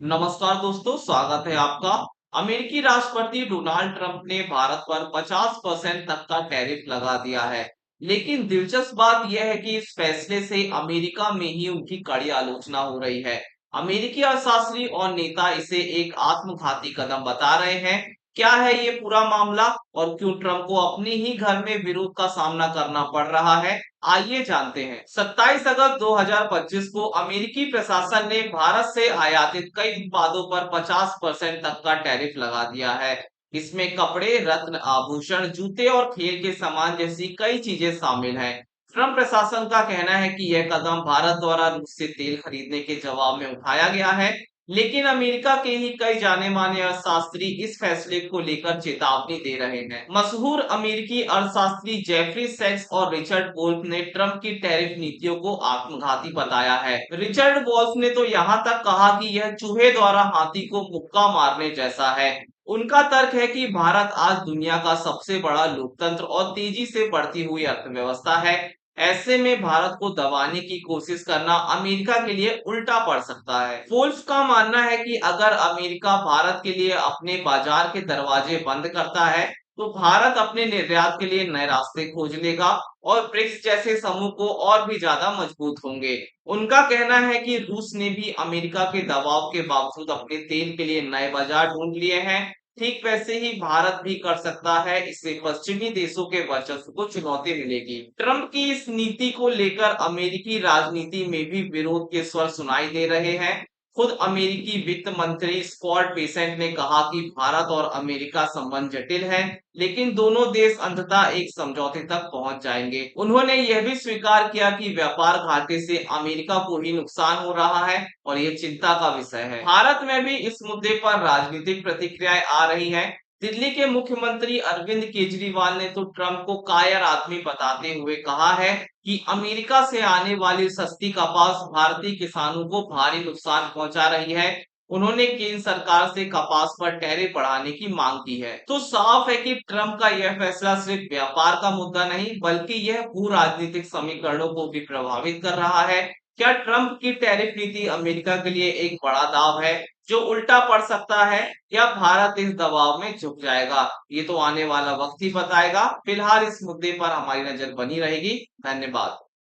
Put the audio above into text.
नमस्कार दोस्तों, स्वागत है आपका। अमेरिकी राष्ट्रपति डोनाल्ड ट्रंप ने भारत पर 50% तक का टैरिफ लगा दिया है। लेकिन दिलचस्प बात यह है कि इस फैसले से अमेरिका में ही उनकी कड़ी आलोचना हो रही है। अमेरिकी अर्थशास्त्री और नेता इसे एक आत्मघाती कदम बता रहे हैं। क्या है ये पूरा मामला और क्यों ट्रंप को अपने ही घर में विरोध का सामना करना पड़ रहा है? आइए जानते हैं। 27 अगस्त 2025 को अमेरिकी प्रशासन ने भारत से आयातित कई उत्पादों पर 50% तक का टैरिफ लगा दिया है। इसमें कपड़े, रत्न, आभूषण, जूते और खेल के सामान जैसी कई चीजें शामिल हैं। ट्रंप प्रशासन का कहना है कि यह कदम भारत द्वारा रूस से तेल खरीदने के जवाब में उठाया गया है। लेकिन अमेरिका के ही कई जाने-माने अर्थशास्त्री इस फैसले को लेकर चेतावनी दे रहे हैं। मशहूर अमेरिकी अर्थशास्त्री जेफरी सेक्स और रिचर्ड वोल्फ ने ट्रंप की टैरिफ नीतियों को आत्मघाती बताया है। रिचर्ड वोल्फ ने तो यहाँ तक कहा कि यह चूहे द्वारा हाथी को मुक्का मारने जैसा है। उनका तर्क है कि भारत आज दुनिया का सबसे बड़ा लोकतंत्र और तेजी से बढ़ती हुई अर्थव्यवस्था है। ऐसे में भारत को दबाने की कोशिश करना अमेरिका के लिए उल्टा पड़ सकता है। वोल्फ का मानना है कि अगर अमेरिका भारत के लिए अपने बाजार के दरवाजे बंद करता है, तो भारत अपने निर्यात के लिए नए रास्ते खोज लेगा और ब्रिक्स जैसे समूह को और भी ज्यादा मजबूत होंगे। उनका कहना है कि रूस ने भी अमेरिका के दबाव के बावजूद अपने तेल के लिए नए बाजार ढूंढ लिए हैं। ठीक वैसे ही भारत भी कर सकता है, इससे पश्चिमी देशों के वर्चस्व को चुनौती मिलेगी। ट्रंप की इस नीति को लेकर अमेरिकी राजनीति में भी विरोध के स्वर सुनाई दे रहे हैं। खुद अमेरिकी वित्त मंत्री स्कॉट बेसेंट ने कहा कि भारत और अमेरिका संबंध जटिल है, लेकिन दोनों देश अंततः एक समझौते तक पहुंच जाएंगे। उन्होंने यह भी स्वीकार किया कि व्यापार घाटे से अमेरिका को ही नुकसान हो रहा है और ये चिंता का विषय है। भारत में भी इस मुद्दे पर राजनीतिक प्रतिक्रियाएं आ रही हैं। दिल्ली के मुख्यमंत्री अरविंद केजरीवाल ने तो ट्रंप को कायर आदमी बताते हुए कहा है कि अमेरिका से आने वाली सस्ती कपास भारतीय किसानों को भारी नुकसान पहुंचा रही है। उन्होंने केंद्र सरकार से कपास पर टैरिफ बढ़ाने की मांग की है। तो साफ है कि ट्रंप का यह फैसला सिर्फ व्यापार का मुद्दा नहीं, बल्कि यह भू राजनीतिक समीकरणों को भी प्रभावित कर रहा है। क्या ट्रंप की टैरिफ नीति अमेरिका के लिए एक बड़ा दाव है जो उल्टा पड़ सकता है, या भारत इस दबाव में झुक जाएगा? ये तो आने वाला वक्त ही बताएगा। फिलहाल इस मुद्दे पर हमारी नजर बनी रहेगी। धन्यवाद।